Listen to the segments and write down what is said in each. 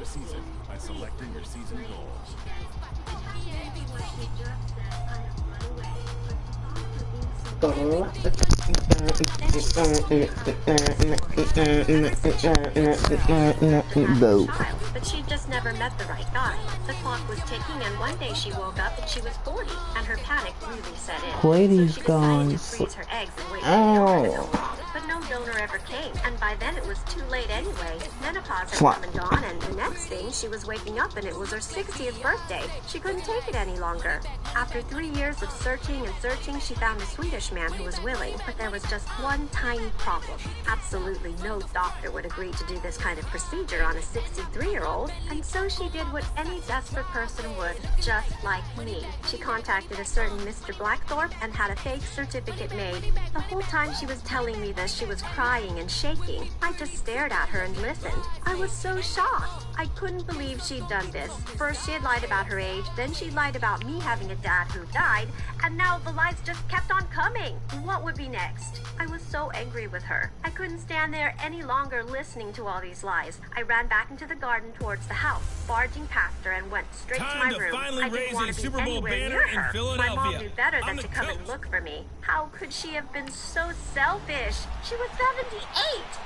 season by selecting your season goals. But she just never met the right guy. The clock was ticking, and one day she woke up and she was 40, and her panic really set in. Play these so she decided guys. to freeze her eggs and wait for the donor to come along. But no donor ever came, and by then it was too late anyway. Menopause had come and gone, and the next thing she was waking up and it was her 60th birthday. She couldn't take it any longer. After 3 years of searching and searching, she found a Swedish man who was willing, but there was just one tiny problem. Absolutely no doctor would agree to do this kind of procedure on a 63-year-old, and so she did what any desperate person would, just like me. She contacted a certain Mr. Blackthorpe and had a fake certificate made. The whole time she was telling me this, she was crying and shaking. I just stared at her and listened. I was so shocked. I couldn't believe she'd done this. First she had lied about her age, then she lied about me having a dad who died, and now the lies just kept on coming. What would be next? I was so angry with her. I couldn't stand there any longer listening to all these lies. I ran back into the garden towards the house, barging past her, and went straight to my room. I didn't want to be anywhere near her. My mom knew better than to come and look for me. How could she have been so selfish? She was 78.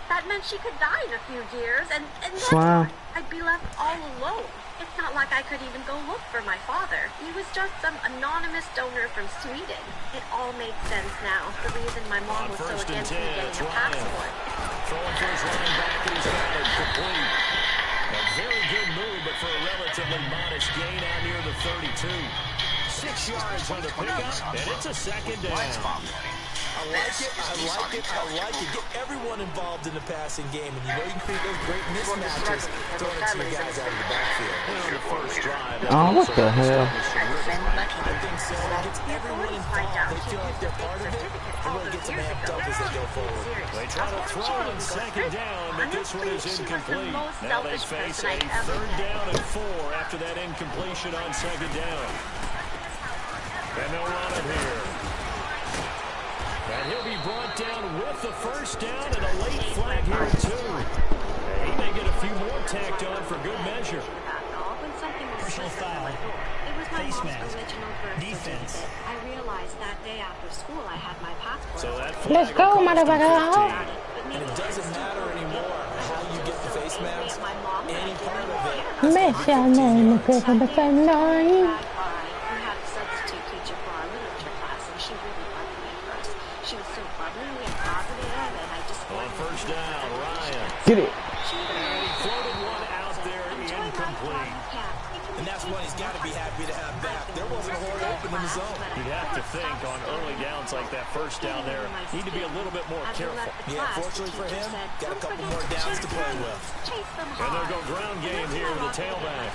That meant she could die in a few years, and then what? I'd be left all alone. It's not like I could even go look for my father. He was just some anonymous donor from Sweden. It all made sense now. The reason my mom was so against me getting a passport. Throwing for his running back, and he's got it complete. A very good move, but for a relatively modest gain out near the 32. 6 yards on the pickup, and it's a second down. I like it. Get everyone involved in the passing game, and you know you can create those great mismatches throwing it to your guys out of the backfield. The first drive. Oh, what the hell? I think so. It gets everyone involved. They feel like they're part of it. It really gets them amped up as they go forward. They try to throw on second down, but this one is incomplete. Now they face a third down and 4 after that incompletion on second down. And they'll run it here. And he'll be brought down with the first down and a late flag here, too. He may get a few more tacked on for good measure. Personal foul. It was my mom's original birth certificate. I realized that day after school I had my passport. So that Let's go, motherfucker. And it doesn't matter anymore how you get the face mask. Any part of it. Get it. Floated one out there, incomplete. And that's what he's got to be happy to have back. There wasn't a hole open in the zone. You'd have to think on early downs like that first down there, need to be a little bit more careful. Yeah, fortunately for him, got a couple more downs to play with. And they'll go ground game here with the tailback.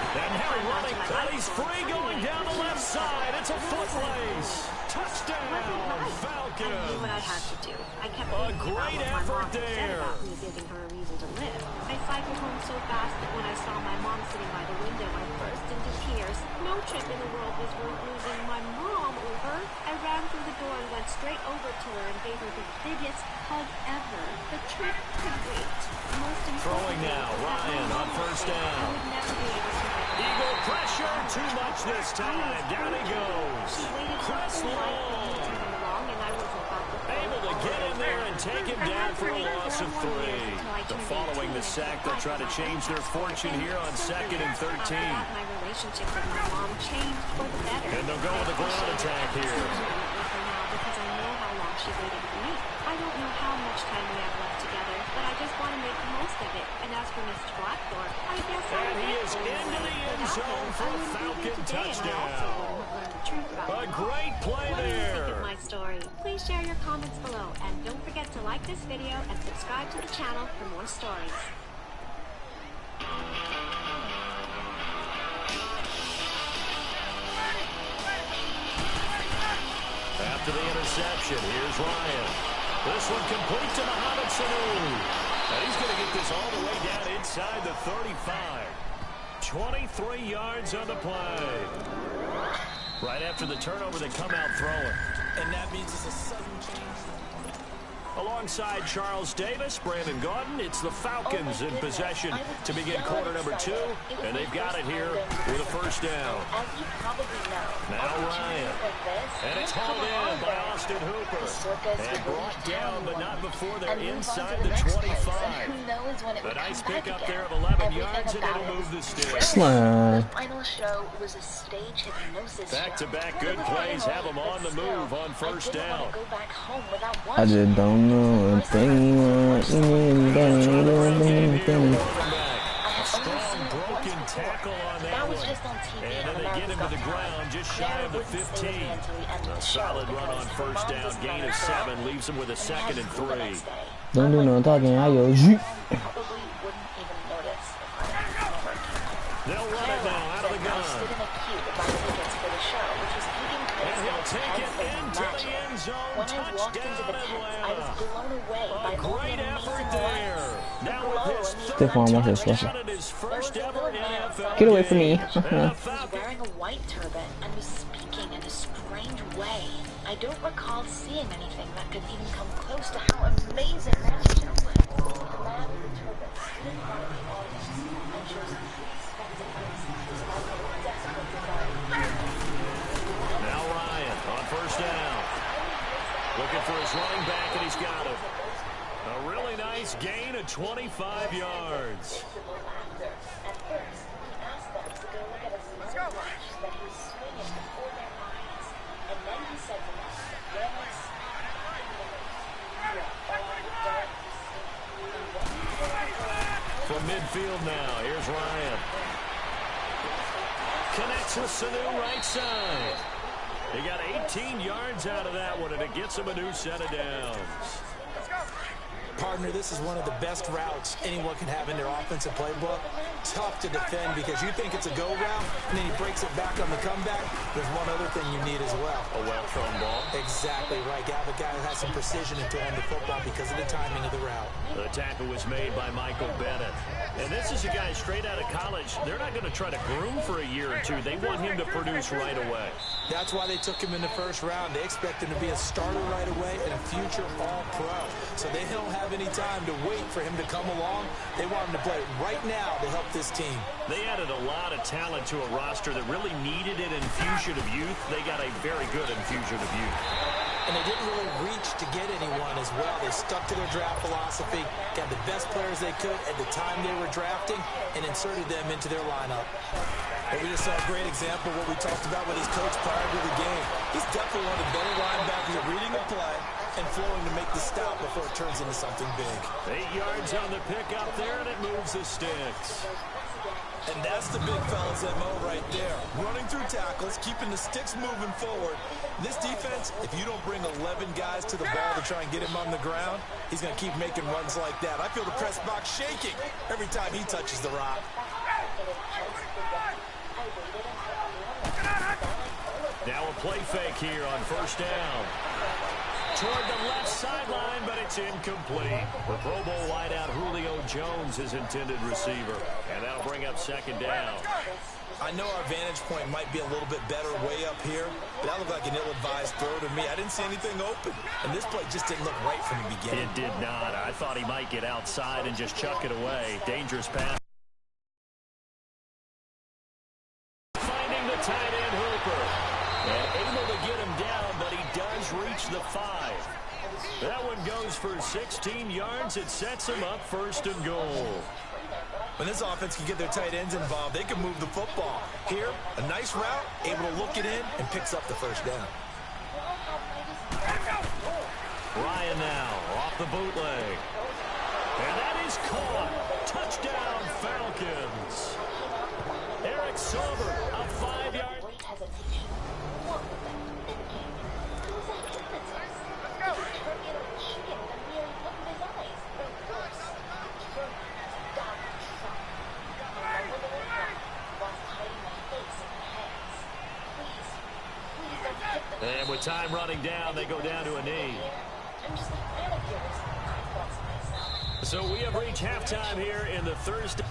And now running, he's free going down the left side. It's a foot race. Touchdown, Falcons. A great effort there. I cycled home so fast that when I saw my mom sitting by the window, I burst into tears. No trip in the world was worth losing my mom over. I ran through the door and went straight over to her and gave her the biggest hug ever. The trip could wait. Throwing now, Ryan on first down. Eagle pressure, too much this time. Down he goes. Press long. Able to get in there and take him down for a loss of 3. Following the sack, they'll try to change their fortune here on 2nd and 13. And they'll go with a ground attack here. I don't know how much time we have left together, but I just want to make the most of it. And as for Mr. Blackthorpe, I guess and he is into the end zone for a Falcon touchdown. A great play there. My story. Please share your comments below, and don't forget to like this video and subscribe to the channel for more stories. After the interception, here's Ryan. This one complete to Mohamed Sanu. And he's going to get this all the way down inside the 35. 23 yards on the play. Right after the turnover, they come out throwing. And that means it's a sudden change. Alongside Charles Davis, Brandon Gaudin, it's the Falcons in possession to begin quarter number 2, and they've got it here with a first down. Now Ryan, and it's hauled in by Austin Hooper, and brought down, but not before they're inside the 25. A nice pickup there of 11 yards, and it'll move the sticks. Slam. Back-to-back good plays have them on the move on first down. I just don't know a thing. A strong broken tackle on that one. And then they get him to the ground just shy of the 15. A solid run on first down, gain of 7, leaves him with a 2nd and 3. Don't do no talking, I go shoot. They'll run it now out of the gun. And he'll take it into the end zone. Touchdown Atlanta. A great effort there. Now with his third touchdown and his first ever NFL. Get away from me. He was wearing a white turban and was speaking in a strange way. I don't recall seeing anything that could even come close to how amazing that was. The man with the turban stood in front of the audience and chose now Ryan on first down. Looking for his running back, and he's got him. A really nice gain of 25 yards. At first, he asked them to go look at his smartwatch that he was swinging before their eyes. And then he said to them, when I speak, you are all going to see. From midfield now, here's Ryan. Connects with Sanu right side. He got 18 yards out of that one, and it gets him a new set of downs. Partner, this is one of the best routes anyone can have in their offensive playbook. Tough to defend because you think it's a go route, and then he breaks it back on the comeback. There's one other thing you need as well. A well-thrown ball. Exactly right. You have a guy who has some precision in throwing the football because of the timing of the route. The tackle was made by Michael Bennett. And this is a guy straight out of college. They're not going to try to groom for a year or two. They want him to produce right away. That's why they took him in the first round. They expect him to be a starter right away and a future all-pro. So they don't have any time to wait for him to come along. They want him to play right now to help this team. They added a lot of talent to a roster that really needed an infusion of youth. They got a very good infusion of youth. And they didn't really reach to get anyone as well. They stuck to their draft philosophy, got the best players they could at the time they were drafting, and inserted them into their lineup. And we just saw a great example of what we talked about with his coach prior to the game. He's definitely one of the better linebackers at reading a play and flowing to make the stop before it turns into something big. 8 yards on the pickup there, and it moves the sticks. And that's the big fella's MO right there. Running through tackles, keeping the sticks moving forward. This defense, if you don't bring 11 guys to the ball to try and get him on the ground, he's going to keep making runs like that. I feel the press box shaking every time he touches the rock. Now a play fake here on first down. Toward the left sideline, but it's incomplete. The Pro Bowl wideout Julio Jones, his intended receiver. And that'll bring up second down. I know our vantage point might be a little bit better way up here, but that looked like an ill-advised throw to me. I didn't see anything open, and this play just didn't look right from the beginning. It did not. I thought he might get outside and just chuck it away. Dangerous pass. Finding the tight end Hooper. And able to get him down, but he does reach the 5. That one goes for 16 yards. It sets him up first and goal. When this offense can get their tight ends involved, they can move the football. Here, a nice route, able to look it in, and picks up the first down. Ryan now off the bootleg. And that is caught. Touchdown, Falcons. Eric Silver, a 5-yard. And with time running down, they go down to a knee. So we have reached halftime here in the Thursday.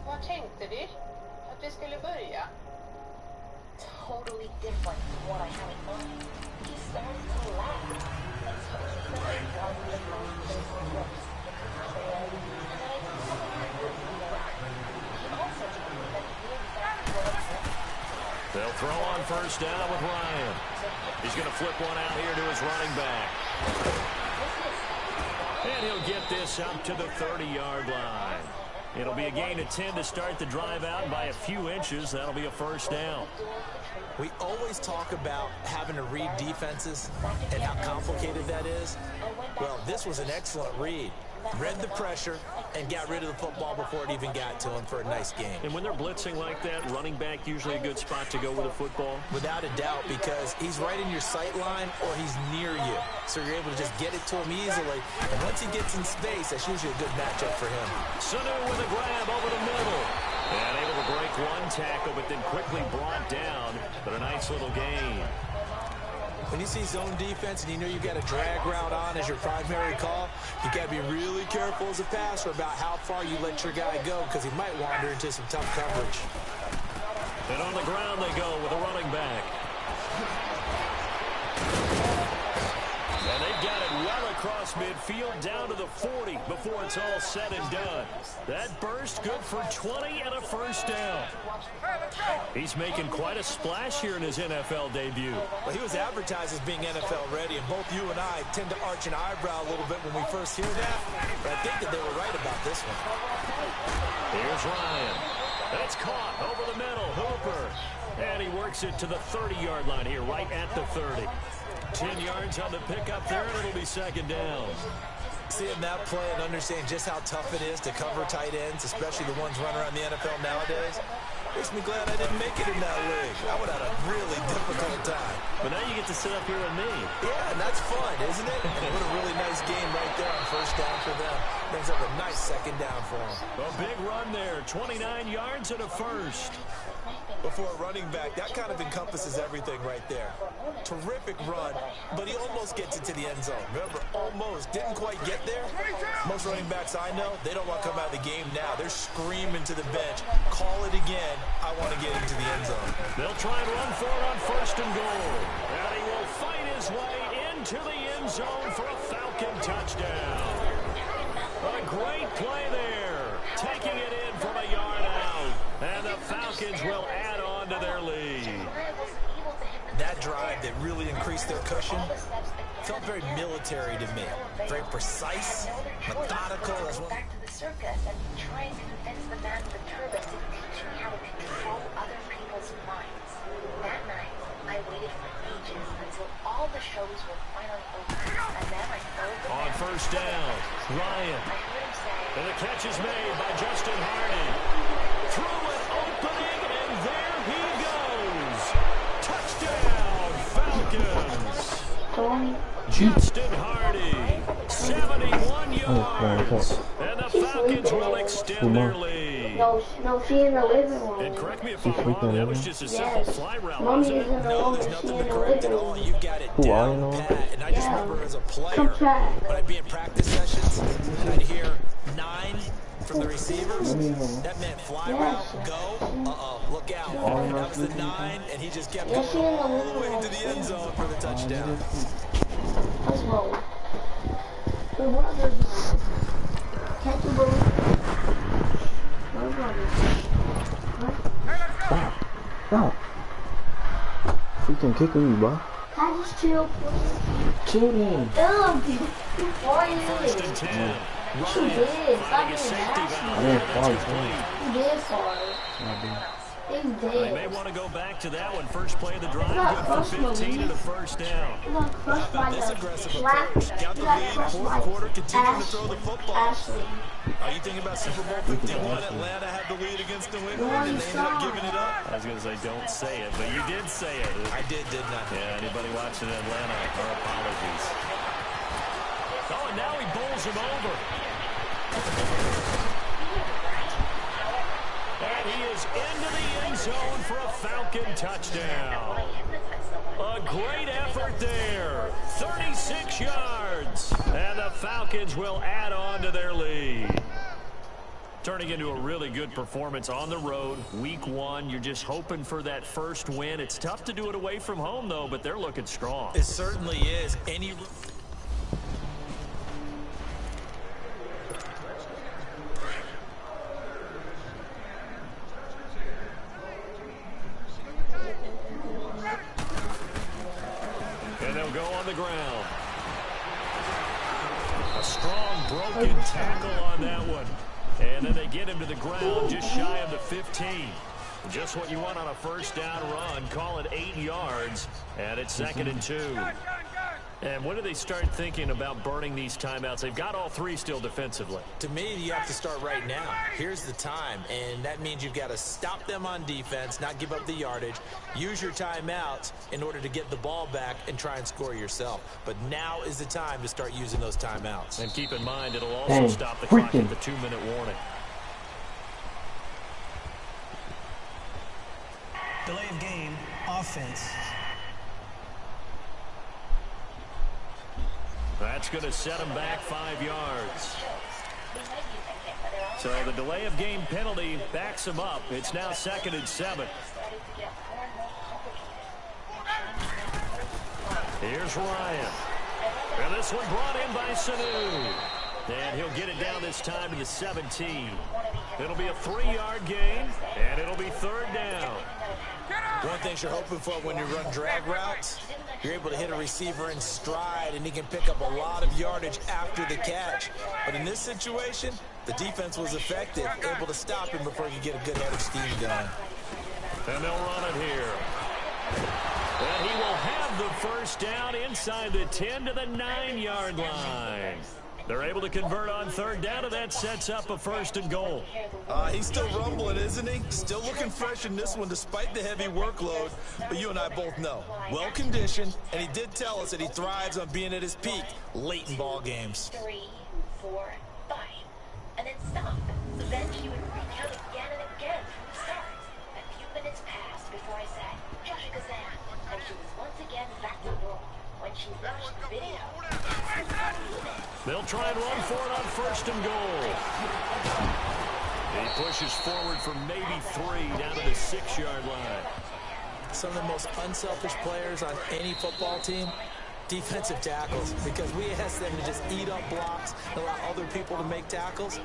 Vad tänkte vi? Att vi skulle börja? totally different from what I had in mind. He started to laugh. And so he started driving the most basic looks in the trailer. And then I told him I would be around. He also told me that he knew exactly what I wanted. They'll throw on first down with Ryan. He's going to flip one out here to his running back. And he'll get this up to the 30-yard line. It'll be a gain of 10 to start the drive out. By a few inches, that'll be a first down. We always talk about having to read defenses and how complicated that is. Well, this was an excellent read. Read the pressure and got rid of the football before it even got to him for a nice game. And when they're blitzing like that, running back usually a good spot to go with a football? Without a doubt, because he's right in your sight line or he's near you. So you're able to just get it to him easily. And once he gets in space, that's usually a good matchup for him. Sanu with a grab over the middle. And able to break one tackle, but then quickly brought down. But a nice little gain. When you see zone defense and you know you've got a drag route on as your primary call, you got to be really careful as a passer about how far you let your guy go because he might wander into some tough coverage. And on the ground they go with a running back. And they've got it well across midfield down to the 40 before it's all said and done. That burst good for 20 and a first down. He's making quite a splash here in his NFL debut. Well, he was advertised as being NFL ready, and both you and I tend to arch an eyebrow a little bit when we first hear that. But I think that they were right about this one. Here's Ryan. That's caught over the middle. Hooper. And he works it to the 30-yard line here, right at the 30. 10 yards on the pickup there, and it'll be second down. Seeing that play and understanding just how tough it is to cover tight ends, especially the ones running around the NFL nowadays, makes me glad I didn't make it in that league. I would have had a really difficult time. But now you get to sit up here with me. Yeah, and that's fun, isn't it? And what a really nice game right there on first down for them. Brings up a nice second down for them. A big run there, 29 yards and a first. Before a running back, that kind of encompasses everything right there. Terrific run, but he almost gets it to the end zone. Remember, almost. Didn't quite get there. Most running backs I know, they don't want to come out of the game now. They're screaming to the bench, call it again, I want to get into the end zone. They'll try and run for it on first and goal. And he will fight his way into the end zone for a Falcon touchdown. A great play there, taking it in from a yard out. And the Falcons will add on to their lead. That drive that really increased their cushion felt very military to me. Very precise, methodical. Back to the circus and try and convince the man with the turban to teach me how to control other people's minds. That night, I waited for ages until all the shows were finally over. And then I heard the on first down, Ryan. I heard him say, And the catch is made by Justin Hardy. Through an opening, and there he goes. Touchdown, Falcons. Justin Hardy, 71 yards. And the Falcons will extend their lead. No, she's in the living room. And correct me if I'm wrong, that was just a simple fly route, Mommy wasn't is in it? the No, room. there's She's nothing in to the correct at living all. room. You got it Who are down you? pat. And I just Yeah. remember as a player, Come try. when I'd be in practice sessions, I'd hear 9 from the receivers. That meant fly route, go, look out. That was the 9, and he just kept going all the way to the end zone for the touchdown. Let's roll. The brothers. Can't you believe it? My brothers. Stop. Freaking kicking me, bro. Can I just chill, please? Chill then. Why you First did and it? 10. You Ryan did. Stop finding a being safety nasty. valve. I didn't That's fall, complete. You did for it. You They did. may want to go back to that one. First play of the drive, not good for personal, 15 and a man. first down. You got crushed by This the aggressive slap. approach. Got the You got lead, crushed fourth by quarter, continuing to throw the football. Ashley. Are you thinking about Super Bowl 51? Atlanta had the lead against New England, and they ended up giving it up? I was going to say, don't say it, but you did say it. I didn't I? Yeah, anybody watching Atlanta, our apologies. Oh, and now he bowls him over. And he is into the end zone for a Falcon touchdown. A great effort there. 36 yards. And the Falcons will add on to their lead. Turning into a really good performance on the road, week 1. You're just hoping for that first win. It's tough to do it away from home, though, but they're looking strong. It certainly is. And they'll go on the ground. A strong broken tackle on that one. And then they get him to the ground just shy of the 15. Just what you want on a first down run. Call it 8 yards. And it's 2nd and 2. And when do they start thinking about burning these timeouts? They've got all 3 still defensively. To me, you have to start right now. Here's the time, and that means you've got to stop them on defense, not give up the yardage, use your timeouts in order to get the ball back and try and score yourself. But now is the time to start using those timeouts. And keep in mind, it'll also stop the clock at the 2-minute warning. Delay of game, offense. That's going to set him back 5 yards. So the delay of game penalty backs him up. It's now 2nd and 7. Here's Ryan. And this one brought in by Sanu. And he'll get it down this time to the 17. It'll be a 3-yard gain, and it'll be 3rd down. One thing you're hoping for when you run drag routes, you're able to hit a receiver in stride, and he can pick up a lot of yardage after the catch. But in this situation, the defense was effective, able to stop him before he could get a good head of steam going. And they'll run it here. And he will have the first down inside the 10 to the 9-yard line. They're able to convert on 3rd down, and that sets up a 1st and goal. He's still rumbling, isn't he? Still looking fresh in this one despite the heavy workload. But you and I both know, well-conditioned, and he did tell us that he thrives on being at his peak late in ball games. 3, 4, 5, and then stop. Then he would recount again and again from the start. A few minutes passed before I said, Josh Kazan, and she was once again back to normal when she watched the video. They'll try and run for it on 1st and goal. He pushes forward for maybe 3 down to the 6-yard line. Some of the most unselfish players on any football team, defensive tackles, because we ask them to just eat up blocks and allow other people to make tackles.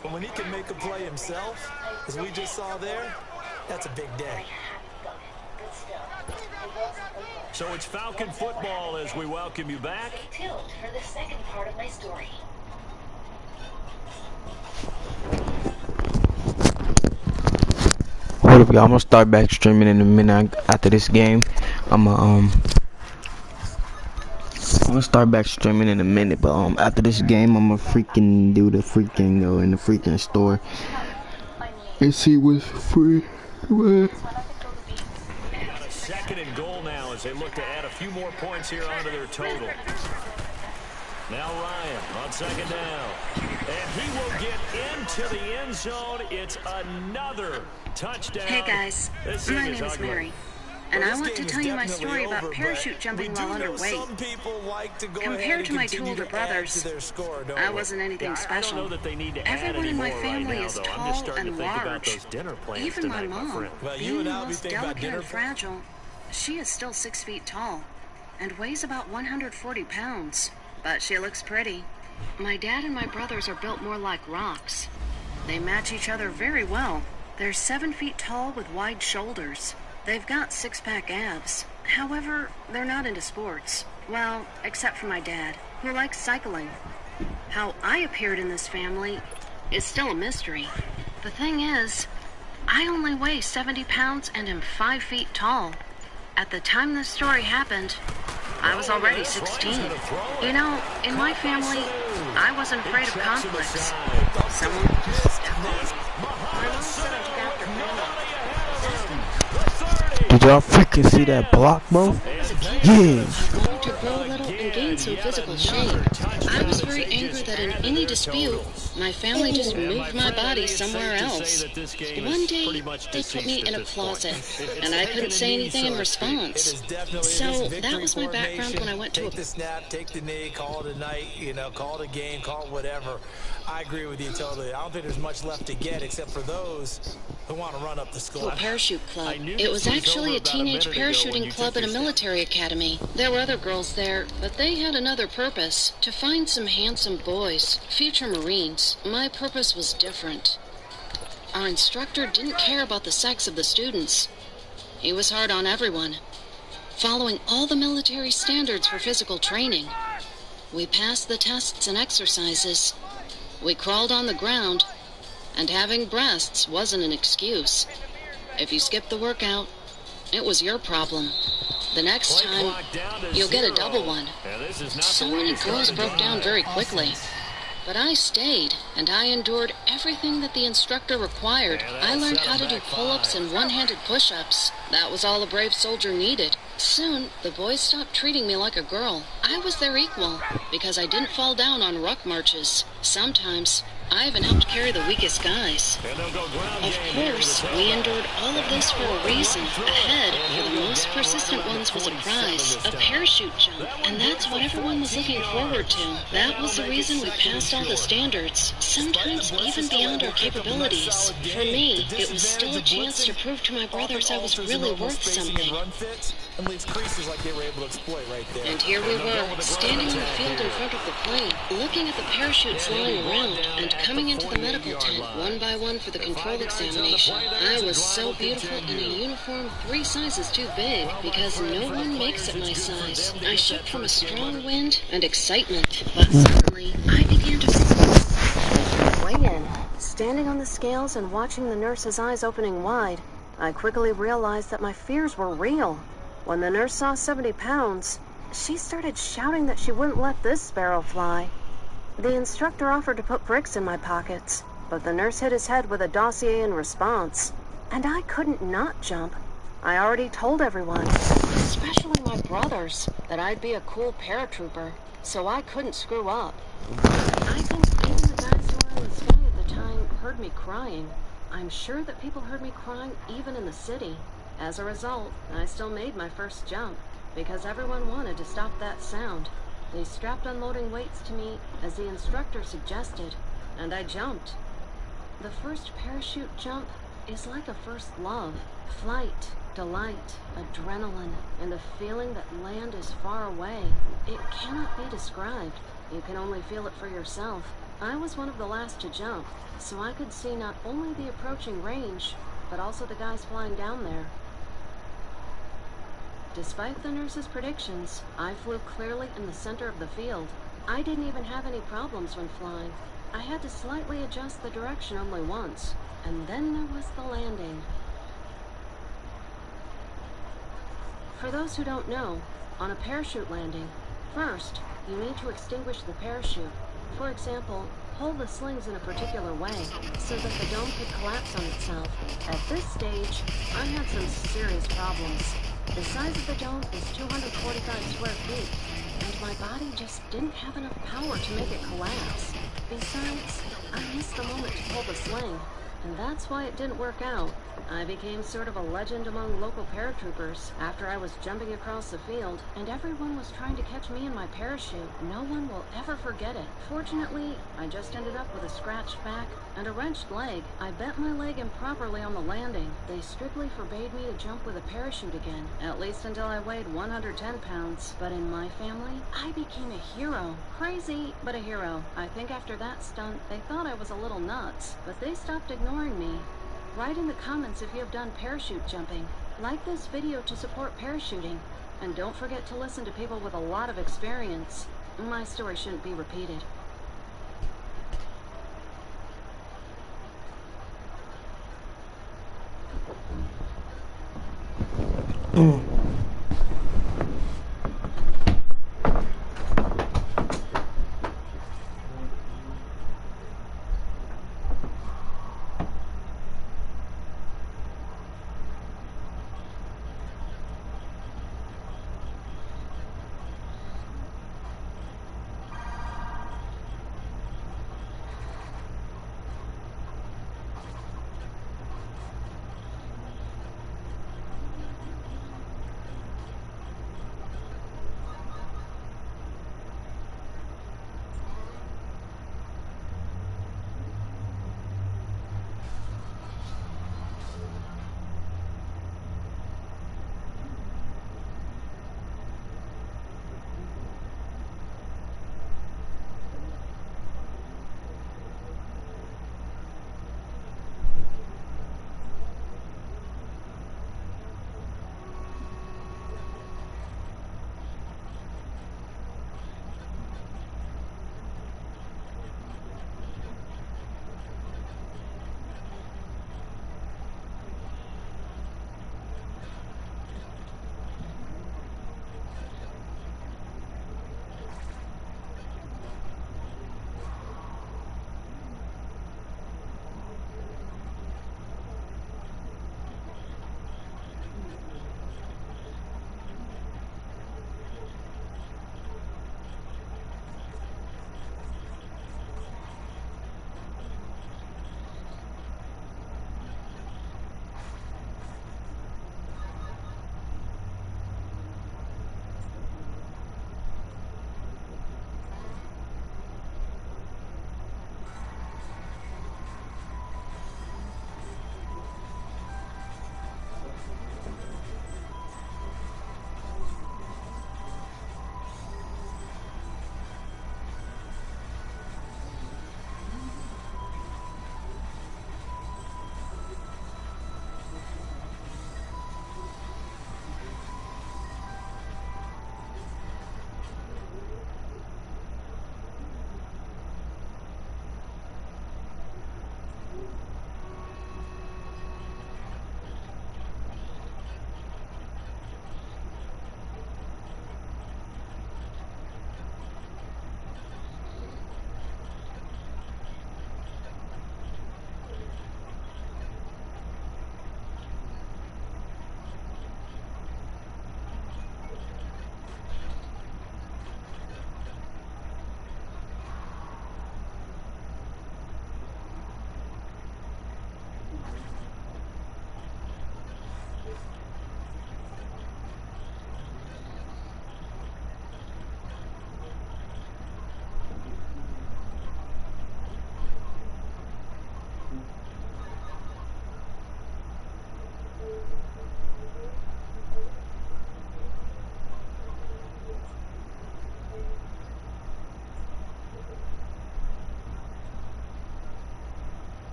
But when he can make a play himself, as we just saw there, that's a big day. So it's Falcon football as we welcome you back. Stay tuned for the second part of my story. Hold up, y'all. I'm gonna start back streaming in a minute after this game. I'm gonna start back streaming in a minute, but after this game, I'm gonna freaking do the freaking go in the freaking store and see what's free. Got a 2nd and goal now as they look to add a few more points here onto their total. Now Ryan on 2nd down. And he will get into the end zone. It's another touchdown. Hey guys, my name is Mary, and I want to tell you my story about parachute jumping while underweight. Compared to my two older brothers, I wasn't anything special. Everyone in my family is tall and large. Even my mom, being the most delicate and fragile, she is still 6 feet tall and weighs about 140 pounds. But she looks pretty. My dad and my brothers are built more like rocks. They match each other very well. They're 7 feet tall with wide shoulders. They've got 6-pack abs. However, they're not into sports. Well, except for my dad, who likes cycling. How I appeared in this family is still a mystery. The thing is, I only weigh 70 pounds and am 5 feet tall. At the time this story happened, I was already 16. You know, in my family, I wasn't afraid of conflicts. Someone just Did y'all freaking see that block, bro? Yeah. to grow a little and gain some physical shape. I was very angry that in any dispute, my family just moved my body somewhere else. One day, they put me in a closet, and I couldn't say anything in response. So that was my background when I went to Take the snap, take the knee, call it a night, call it a game, call it whatever. I agree with you totally. I don't think there's much left to get except for those who want to run up the score. Parachute club. It was actually a teenage parachuting club at a military academy. There were other girls there, but they had another purpose: to find some handsome boys, future Marines. My purpose was different. Our instructor didn't care about the sex of the students. He was hard on everyone, following all the military standards for physical training. We passed the tests and exercises. We crawled on the ground, and having breasts wasn't an excuse. If you skipped the workout, it was your problem. The next time, you'll get a double one. So many girls broke down very quickly. But I stayed, and I endured everything that the instructor required. I learned how to do pull-ups and one-handed push-ups. That was all a brave soldier needed. Soon, the boys stopped treating me like a girl. I was their equal, because I didn't fall down on ruck marches. Sometimes, I even helped carry the weakest guys. Of course, we endured all of this for a reason. Ahead, for the most persistent ones, was a prize, a parachute jump. And that's what everyone was looking forward to. That was the reason we passed all the standards, sometimes even beyond our capabilities. For me, it was still a chance to prove to my brothers I was really worth something. And here we were, standing on the field in front of the plane, looking at the parachutes lying around, and coming into the medical tent one by one for the control examination. I was so beautiful in a uniform 3 sizes too big, because no one makes it my size. I shook from a strong wind and excitement, but suddenly I began to weigh in. Standing on the scales and watching the nurse's eyes opening wide, I quickly realized that my fears were real. When the nurse saw 70 pounds, she started shouting that she wouldn't let this sparrow fly. The instructor offered to put bricks in my pockets, but the nurse hit his head with a dossier in response. And I couldn't not jump. I already told everyone, especially my brothers, that I'd be a cool paratrooper, so I couldn't screw up. I think even the guys who were in the sky at the time heard me crying. I'm sure that people heard me crying even in the city. As a result, I still made my first jump, because everyone wanted to stop that sound. They strapped unloading weights to me as the instructor suggested, and I jumped. The first parachute jump is like a first love. Flight, delight, adrenaline, and the feeling that land is far away. It cannot be described. You can only feel it for yourself. I was one of the last to jump, so I could see not only the approaching range, but also the guys flying down there. Despite the nurse's predictions, I flew clearly in the center of the field. I didn't even have any problems when flying. I had to slightly adjust the direction only once, and then there was the landing. For those who don't know, on a parachute landing, first, you need to extinguish the parachute. For example, hold the slings in a particular way so that the dome could collapse on itself. At this stage, I had some serious problems. The size of the dome is 245 square feet, and my body just didn't have enough power to make it collapse. Besides, I missed the moment to pull the sling, and that's why it didn't work out. I became sort of a legend among local paratroopers after I was jumping across the field, and everyone was trying to catch me in my parachute. No one will ever forget it. Fortunately, I just ended up with a scratched back and a wrenched leg. I bent my leg improperly on the landing. They strictly forbade me to jump with a parachute again, at least until I weighed 110 pounds. But in my family, I became a hero. Crazy, but a hero. I think after that stunt, they thought I was a little nuts, but they stopped ignoring me. Write in the comments if you have done parachute jumping. Like this video to support parachuting. And don't forget to listen to people with a lot of experience. My story shouldn't be repeated.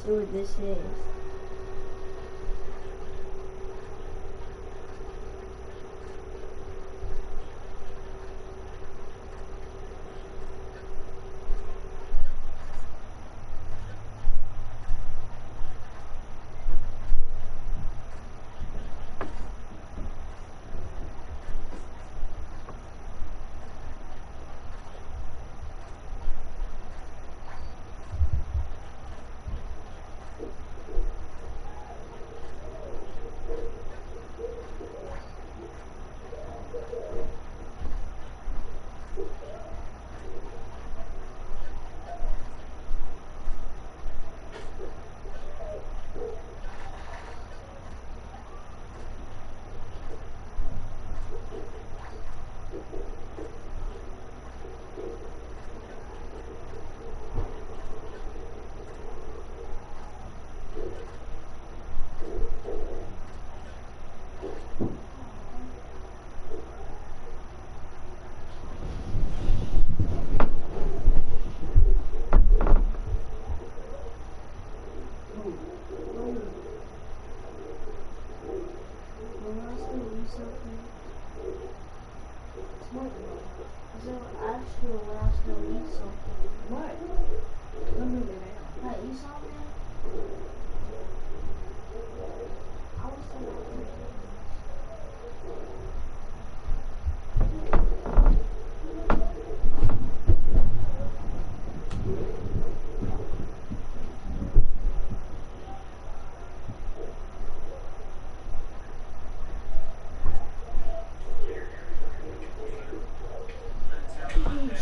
see what this is.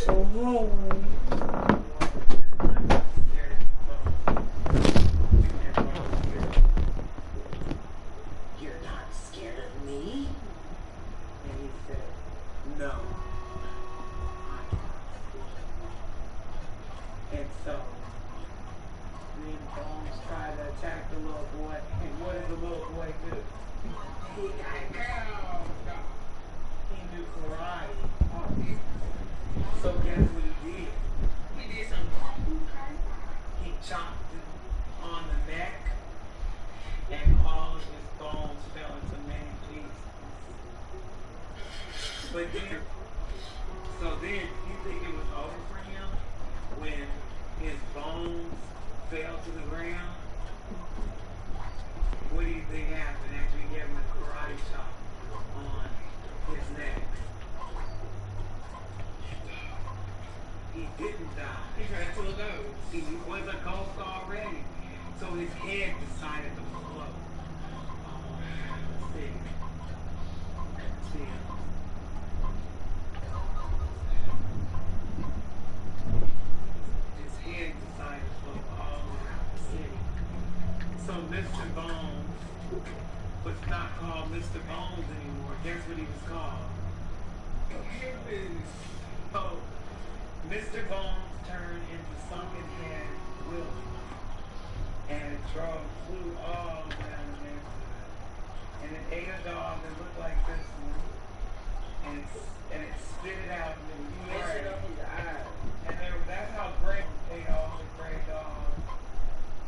So hungry. You're not scared of me? And he said, no. And so, me and Bones tried to attack the little boy, and what did the little boy do? He got down. He knew karate. So guess what he did? He did something. He chopped him on the neck, and all of his bones fell into many pieces. But then, so then, you think it was over for him when his bones fell to the ground? What do you think happened after he gave him a karate chop on his neck? He didn't die. He turned into a ghost. He was a ghost already. So his head decided to float. See. His head decided to float all around the city. So Mr. Bones was not called Mr. Bones anymore. Guess what he was called? Oh, Mr. Bones turned into Sunken Head Willie, and it flew all down the neighborhood, and it ate a dog that looked like this one, and it spit it out, and it was gray. And that's how Greg ate all the gray dogs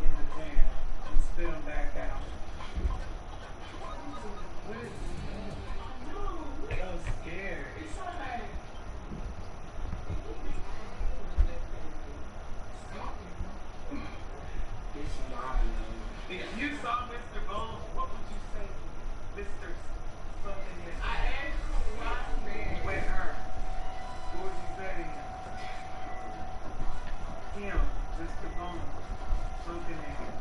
in the jam and spit them back out. So scared. If you saw Mr. Bones, what would you say to Mr. Something? I asked you why with her. What would you say to him? Him, Mr. Bones, something in him.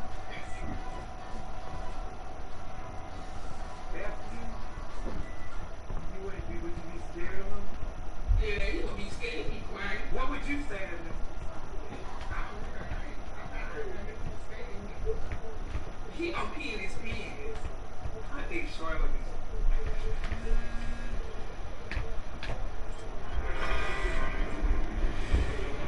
Would you be scared of him? Yeah, you would be scared. He quiet. What would you say to him? He in his pants. I think Troy would be.